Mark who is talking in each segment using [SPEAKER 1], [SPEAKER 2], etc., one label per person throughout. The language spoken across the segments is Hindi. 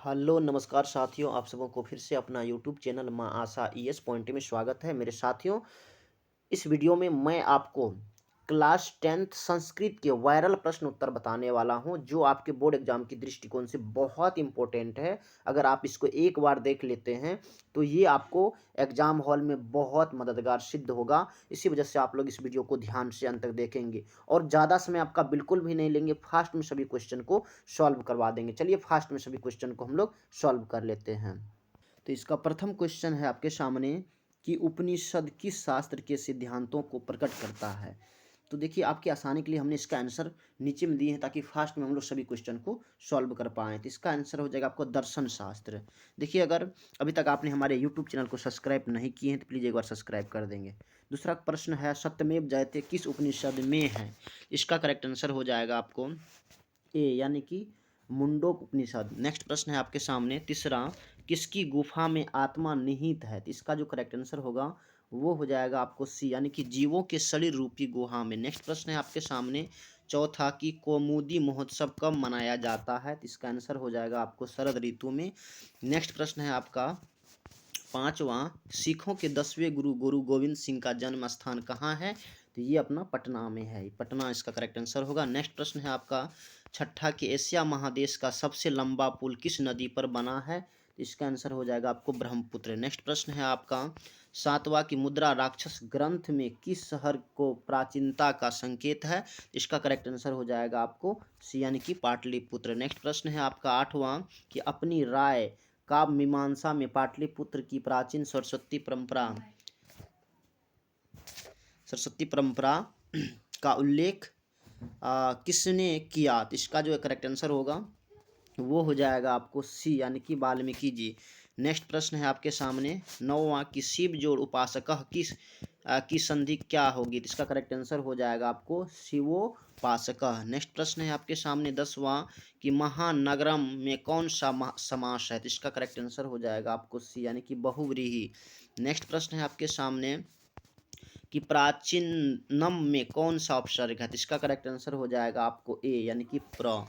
[SPEAKER 1] हेलो नमस्कार साथियों, आप सबों को फिर से अपना यूट्यूब चैनल माँ आशा ईएस पॉइंट में स्वागत है। मेरे साथियों, इस वीडियो में मैं आपको क्लास 10th संस्कृत के वायरल प्रश्न उत्तर बताने वाला हूं, जो आपके बोर्ड एग्जाम की दृष्टिकोण से बहुत इंपॉर्टेंट है। अगर आप इसको एक बार देख लेते हैं तो ये आपको एग्जाम हॉल में बहुत मददगार सिद्ध होगा। इसी वजह से आप लोग इस वीडियो को ध्यान से अंत तक देखेंगे और ज़्यादा समय आपका बिल्कुल भी नहीं लेंगे। फास्ट में सभी क्वेश्चन को सॉल्व करवा देंगे। चलिए फास्ट में सभी क्वेश्चन को हम लोग सॉल्व कर लेते हैं। तो इसका प्रथम क्वेश्चन है आपके सामने कि उपनिषद किस शास्त्र के सिद्धांतों को प्रकट करता है। तो देखिए, आपकी आसानी के लिए हमने इसका आंसर नीचे में दिए हैं ताकि फास्ट में हम लोग सभी क्वेश्चन को सॉल्व कर पाएँ। तो इसका आंसर हो जाएगा आपको दर्शन शास्त्र। देखिए, अगर अभी तक आपने हमारे यूट्यूब चैनल को सब्सक्राइब नहीं किए हैं तो प्लीज़ एक बार सब्सक्राइब कर देंगे। दूसरा प्रश्न है सत्यमेव जयते किस उपनिषद में है। इसका करेक्ट आंसर हो जाएगा आपको ए यानी कि मुंडोक उपनिषद। नेक्स्ट प्रश्न है आपके सामने तीसरा, किसकी गुफा में आत्मा निहित है। तो इसका जो करेक्ट आंसर होगा वो हो जाएगा आपको सी यानी कि जीवों के शरीर रूपी गुहा में। नेक्स्ट प्रश्न है आपके सामने चौथा, कि कौमुदी महोत्सव कब मनाया जाता है। तो इसका आंसर हो जाएगा आपको शरद ऋतु में। नेक्स्ट प्रश्न है आपका पांचवा, सिखों के 10वें गुरु गुरु गोविंद सिंह का जन्म स्थान कहाँ है। तो ये अपना पटना में है। पटना इसका करेक्ट आंसर होगा। नेक्स्ट प्रश्न है आपका छठा, कि एशिया महादेश का सबसे लंबा पुल किस नदी पर बना है। तो इसका आंसर हो जाएगा आपको ब्रह्मपुत्र। नेक्स्ट प्रश्न है आपका सातवां, की मुद्रा राक्षस ग्रंथ में किस शहर को प्राचीनता का संकेत है। इसका करेक्ट आंसर हो जाएगा आपको सी यानी कि पाटलिपुत्र। नेक्स्ट प्रश्न है आपका आठवां, कि अपनी राय काव्य मीमांसा में पाटलिपुत्र की प्राचीन सरस्वती परंपरा का उल्लेख किसने किया। तो इसका जो करेक्ट आंसर होगा वो हो जाएगा आपको सी यानी कि वाल्मीकि जी। नेक्स्ट प्रश्न है आपके सामने नौवां, कि शिव जोड़ उपासक की संधि क्या होगी। तो इसका करेक्ट आंसर हो जाएगा आपको शिवोपासक। नेक्स्ट प्रश्न है आपके सामने दसवां, कि महानगरम में कौन सा समास है। तो इसका करेक्ट आंसर हो जाएगा आपको सी यानी कि बहुव्रीहि। नेक्स्ट प्रश्न है आपके सामने कि प्राचीनम में कौन सा उपसर्ग है। तो इसका करेक्ट आंसर हो जाएगा आपको ए यानी कि प्र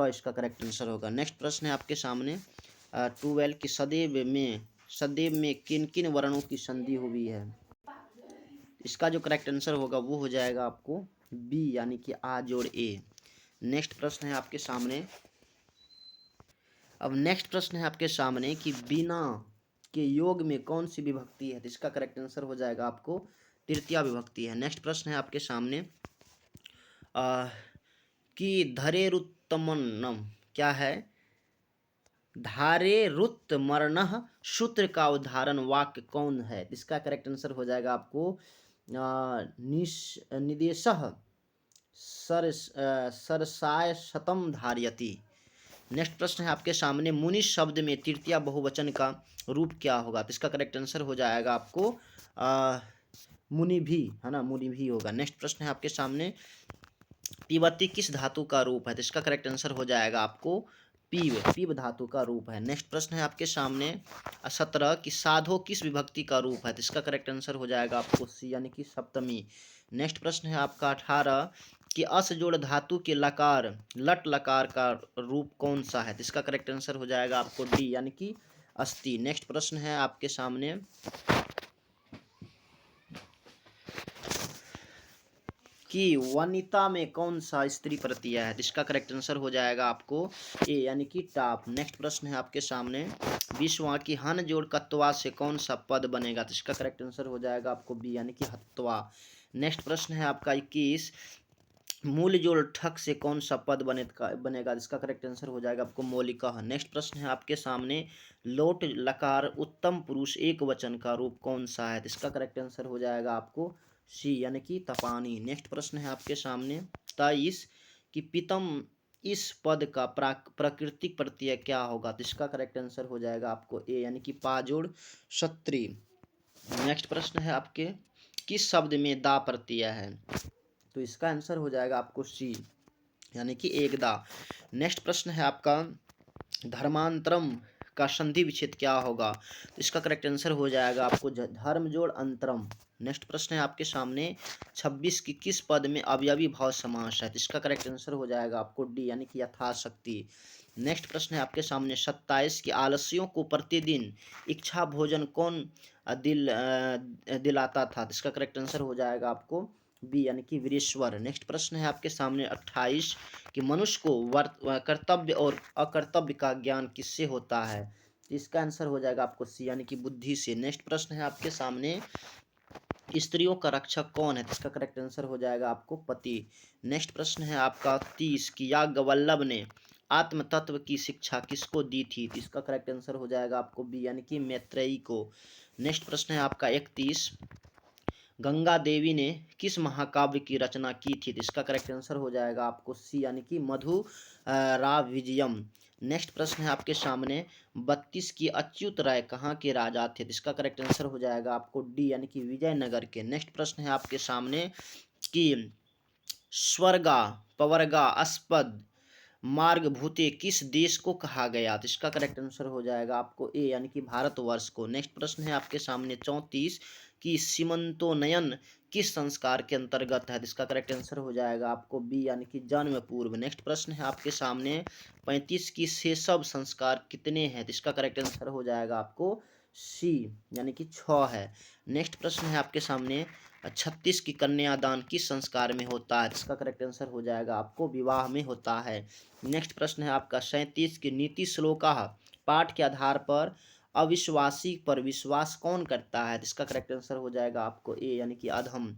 [SPEAKER 1] इसका करेक्ट आंसर होगा। नेक्स्ट प्रश्न है आपके सामने 12, कि सदैव में किन किन वर्णों की संधि हुई है। इसका जो करेक्ट आंसर होगा वो हो जाएगा आपको बी यानी कि आ जोड़ ए। नेक्स्ट प्रश्न है आपके सामने कि बिना के योग में कौन सी विभक्ति है। तो इसका करेक्ट आंसर हो जाएगा आपको तृतीया विभक्ति है। नेक्स्ट प्रश्न है आपके सामने कि धरेरुत्तमनम क्या है। धारे रुत मर्णः सूत्र का उदाहरण वाक्य कौन है। इसका करेक्ट आंसर हो जाएगा आपको निदेशः सरसाय शतम धारयति। नेक्स्ट प्रश्न है आपके सामने मुनि शब्द में तृतीया बहुवचन का रूप क्या होगा। तो इसका करेक्ट आंसर हो जाएगा आपको मुनि भी, है ना, मुनि भी होगा। नेक्स्ट प्रश्न है आपके सामने पिबती किस धातु का रूप है। तो इसका करेक्ट आंसर हो जाएगा आपको पीव धातु का रूप है। नेक्स्ट प्रश्न है आपके सामने 17, कि साधो किस विभक्ति का रूप है। तो इसका करेक्ट आंसर हो जाएगा आपको सी यानी कि सप्तमी। नेक्स्ट प्रश्न है आपका 18, कि अस जोड़ धातु के लकार लट लकार का रूप कौन सा है। तो इसका करेक्ट आंसर हो जाएगा आपको डी यानी कि अस्ति। नेक्स्ट प्रश्न है आपके सामने कि वनिता में कौन सा स्त्री प्रत्यय है। इसका करेक्ट आंसर हो जाएगा आपको ए यानी कि टाप। नेक्स्ट प्रश्न है आपके सामने 20वां, कि हन जोड़ कत्वा से कौन सा पद बनेगा। तो इसका करेक्ट आंसर हो जाएगा आपको बी यानी कि हत्वा। नेक्स्ट प्रश्न है आपका 21, मूल जोड़ ठक से कौन सा पद बनेगा। इसका करेक्ट आंसर हो जाएगा आपको मौलिका। नेक्स्ट प्रश्न है आपके सामने लोट लकार उत्तम पुरुष एक वचन का रूप कौन सा है। तो इसका करेक्ट आंसर हो जाएगा आपको सी यानी कि तपानी। नेक्स्ट प्रश्न है आपके सामने 23, कि पितम इस पद का प्राकृतिक प्रत्यय क्या होगा। तो इसका करेक्ट आंसर हो जाएगा आपको ए यानी कि पाजोड़ क्षत्रि। नेक्स्ट प्रश्न है आपके किस शब्द में दा प्रत्यय है। तो इसका आंसर हो जाएगा आपको सी यानी कि एकदा। नेक्स्ट प्रश्न है आपका धर्मांतरम का संधि विच्छेद क्या होगा। तो इसका करेक्ट आंसर हो जाएगा आपको धर्म जोड़ अंतरम। नेक्स्ट प्रश्न है आपके सामने 26, की किस पद में अवयवी भाव समास है। तो इसका करेक्ट आंसर हो जाएगा आपको डी यानी कि यथाशक्ति। नेक्स्ट प्रश्न है आपके सामने 27 कि आलसियों को प्रतिदिन इच्छा भोजन कौन दिलाता था? इसका करेक्ट आंसर हो जाएगा आपको बी यानी कि वीरेश्वर। नेक्स्ट प्रश्न है आपके सामने 28 कि मनुष्य को कर्तव्य और अकर्तव्य का ज्ञान किससे होता है? तो इसका आंसर हो जाएगा आपको सी यानी कि बुद्धि से। नेक्स्ट प्रश्न है आपके सामने स्त्रियों का रक्षक कौन है? तो इसका करेक्ट आंसर हो जाएगा आपको पति। नेक्स्ट प्रश्न है आपका 30 कि याज्ञवल्लभ ने आत्म तत्व की शिक्षा किसको दी थी? तो इसका करेक्ट आंसर हो जाएगा आपको बी यानी कि मैत्रेयी को। नेक्स्ट प्रश्न है आपका 31 गंगा देवी ने किस महाकाव्य की रचना की थी? तो इसका करेक्ट आंसर हो जाएगा आपको सी यानी कि मधु राविजयम। नेक्स्ट प्रश्न है आपके सामने 32 की अच्युत राय कहाँ के राजा थे? तो इसका करेक्ट आंसर हो जाएगा आपको डी यानी कि विजयनगर के। नेक्स्ट प्रश्न है आपके सामने कि स्वर्गा पवर्गा अस्पद मार्ग भूते किस देश को कहा गया? तो इसका करेक्ट आंसर हो जाएगा आपको ए यानी कि भारतवर्ष को। नेक्स्ट प्रश्न है आपके सामने 34 कि सीमंतोनयन किस संस्कार के अंतर्गत है? तो इसका करेक्ट आंसर हो जाएगा आपको बी यानी कि जन्म पूर्व। नेक्स्ट प्रश्न है आपके सामने 35 की सेशव संस्कार कितने हैं? तो इसका करेक्ट आंसर हो जाएगा आपको सी यानी कि 6 है। नेक्स्ट प्रश्न है आपके सामने 36 की कन्यादान किस संस्कार में होता है? इसका करेक्ट आंसर हो जाएगा आपको विवाह में होता है। नेक्स्ट प्रश्न है आपका 37 की नीति श्लोका पाठ के आधार पर अविश्वासी पर विश्वास कौन करता है? इसका करेक्ट आंसर हो जाएगा आपको ए यानी कि अधम।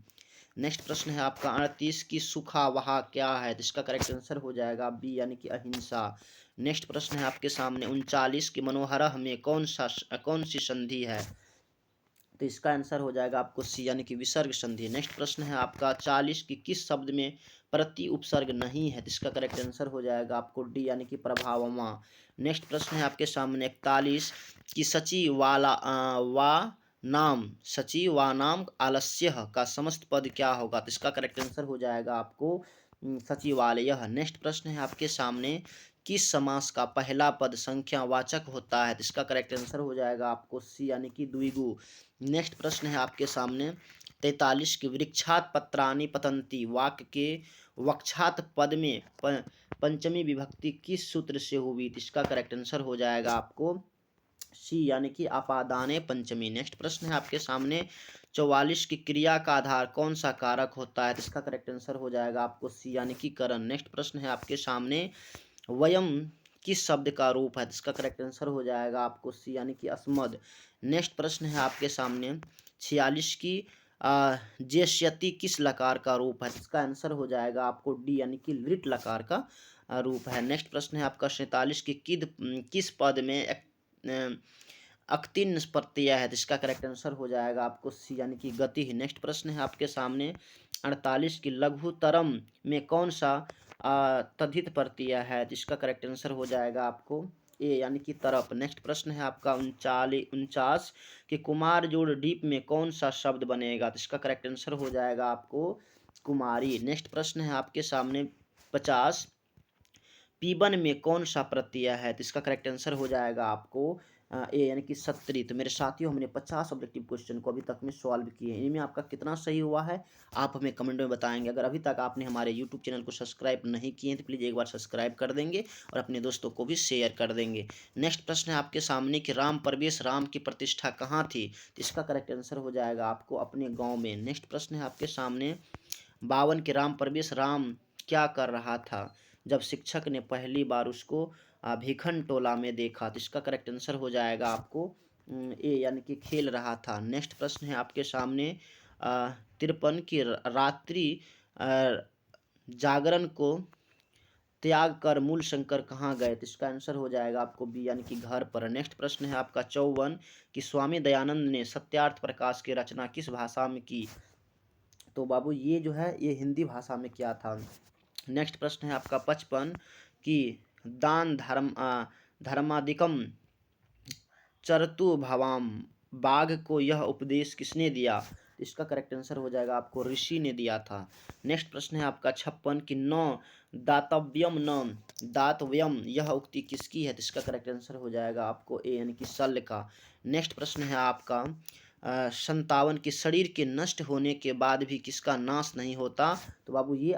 [SPEAKER 1] नेक्स्ट प्रश्न है आपका 38 की सुखा वहा क्या है? इसका करेक्ट आंसर हो जाएगा बी यानी कि अहिंसा। नेक्स्ट प्रश्न है आपके सामने 39 की मनोहरः में कौन सी संधि है? तो इसका आंसर हो जाएगा आपको सी यानी कि विसर्ग संधि। नेक्स्ट प्रश्न है आपका 40 की किस शब्द में प्रति उपसर्ग नहीं है? तो इसका करेक्ट आंसर हो जाएगा आपको डी यानी कि प्रभावमा। नेक्स्ट प्रश्न है आपके सामने 41 की सचिव वा नाम आलस्य का समस्त पद क्या होगा? तो इसका करेक्ट आंसर हो जाएगा आपको सचिवालय। नेक्स्ट प्रश्न है आपके सामने किस समास का पहला पद संख्यावाचक होता है? तो इसका करेक्ट आंसर हो जाएगा आपको सी यानी कि द्विगु। नेक्स्ट प्रश्न है आपके सामने 43 की वृक्षात पत्राणि पतंती वाक्य के वक्षात पद में पंचमी विभक्ति किस सूत्र से हुई? तो इसका करेक्ट आंसर हो जाएगा आपको सी यानी कि अपादाने पंचमी। नेक्स्ट प्रश्न है आपके सामने 44 की क्रिया का आधार कौन सा कारक होता है? तो इसका करेक्ट आंसर हो जाएगा आपको सी यानी कि करण। नेक्स्ट प्रश्न है आपके सामने वयम किस शब्द का रूप है? इसका करेक्ट आंसर हो जाएगा आपको सी यानी कि अस्मद। नेक्स्ट प्रश्न है आपके सामने 46 की जेष्यति किस लकार का रूप है? इसका आंसर हो जाएगा आपको डी यानी कि लिट लकार का रूप है। नेक्स्ट प्रश्न है आपका 47 की किस पद में अक्तिन प्रत्यय है? इसका करेक्ट आंसर हो जाएगा आपको सी यानी कि गति। नेक्स्ट प्रश्न है आपके सामने 48 की लघुतरम में कौन सा तद्धित प्रत्यय है? इसका करेक्ट आंसर हो जाएगा आपको ए यानी कि तरफ। नेक्स्ट प्रश्न है आपका 49 कि कुमार जोड़ डीप में कौन सा शब्द बनेगा? तो इसका करेक्ट आंसर हो जाएगा आपको कुमारी। नेक्स्ट प्रश्न है आपके सामने 50 पीबन में कौन सा प्रत्यय है? तो इसका करेक्ट आंसर हो जाएगा आपको ए यानी कि सत्री। तो मेरे साथियों हमने 50 ऑब्जेक्टिव क्वेश्चन को अभी तक में सॉल्व किए हैं। इनमें आपका कितना सही हुआ है आप हमें कमेंट में बताएंगे। अगर अभी तक आपने हमारे यूट्यूब चैनल को सब्सक्राइब नहीं किए हैं तो प्लीज़ एक बार सब्सक्राइब कर देंगे और अपने दोस्तों को भी शेयर कर देंगे। नेक्स्ट प्रश्न है आपके सामने कि राम प्रवेश राम की प्रतिष्ठा कहाँ थी? तो इसका करेक्ट आंसर हो जाएगा आपको अपने गाँव में। नेक्स्ट प्रश्न है आपके सामने 52 के राम प्रवेश राम क्या कर रहा था जब शिक्षक ने पहली बार उसको भिखन टोला में देखा? तो इसका करेक्ट आंसर हो जाएगा आपको ए यानी कि खेल रहा था। नेक्स्ट प्रश्न है आपके सामने 53 की रात्रि जागरण को त्याग कर मूल शंकर कहाँ गए? तो इसका आंसर हो जाएगा आपको बी यानी कि घर पर। नेक्स्ट प्रश्न है आपका 54 कि स्वामी दयानंद ने सत्यार्थ प्रकाश की रचना किस भाषा में की? तो बाबू ये जो है ये हिंदी भाषा में किया था। नेक्स्ट प्रश्न है आपका 55 कि दान धर्मादिकम चरतु भवाम बाघ को यह उपदेश किसने दिया? इसका करेक्ट आंसर हो जाएगा आपको ऋषि ने दिया था। नेक्स्ट प्रश्न है आपका 56 कि न दातव्यम न दातव्यम यह उक्ति किसकी है? तो इसका करेक्ट आंसर हो जाएगा आपको ए यानी कि शल्य का। नेक्स्ट प्रश्न है आपका 57 कि शरीर के नष्ट होने के बाद भी किसका नाश नहीं होता? तो बाबू ये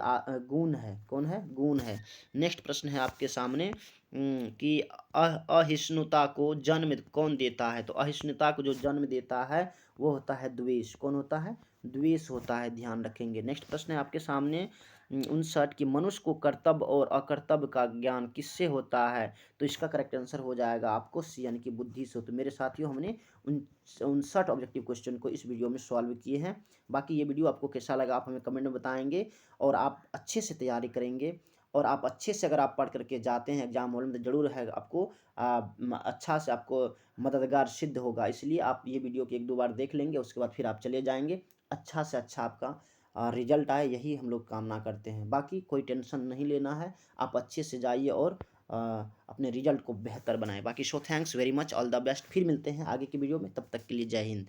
[SPEAKER 1] गुण है। कौन है? गुण है। नेक्स्ट प्रश्न है आपके सामने कि अहिष्णुता को जन्म कौन देता है? तो अहिष्णुता को जो जन्म देता है वो होता है द्वेष। कौन होता है? द्वेष होता है, ध्यान रखेंगे। नेक्स्ट प्रश्न है आपके सामने 59 कि मनुष्य को कर्तव्य और अकर्तव्य का ज्ञान किससे होता है? तो इसका करेक्ट आंसर हो जाएगा आपको सी यानी कि बुद्धि से। तो मेरे साथियों हमने 59 ऑब्जेक्टिव क्वेश्चन को इस वीडियो में सॉल्व किए हैं। बाकी ये वीडियो आपको कैसा लगा आप हमें कमेंट में बताएंगे, और आप अच्छे से तैयारी करेंगे, और आप अच्छे से अगर आप पढ़ करके जाते हैं एग्जाम हॉल में तो ज़रूर है आपको अच्छा से आपको मददगार सिद्ध होगा। इसलिए आप ये वीडियो को 1-2 बार देख लेंगे, उसके बाद फिर आप चले जाएँगे। अच्छा से अच्छा आपका रिज़ल्ट आए, यही हम लोग कामना करते हैं। बाकी कोई टेंशन नहीं लेना है, आप अच्छे से जाइए और अ, अपने रिज़ल्ट को बेहतर बनाएँ। बाकी so thanks very much, all the best. फिर मिलते हैं आगे की वीडियो में, तब तक के लिए जय हिंद।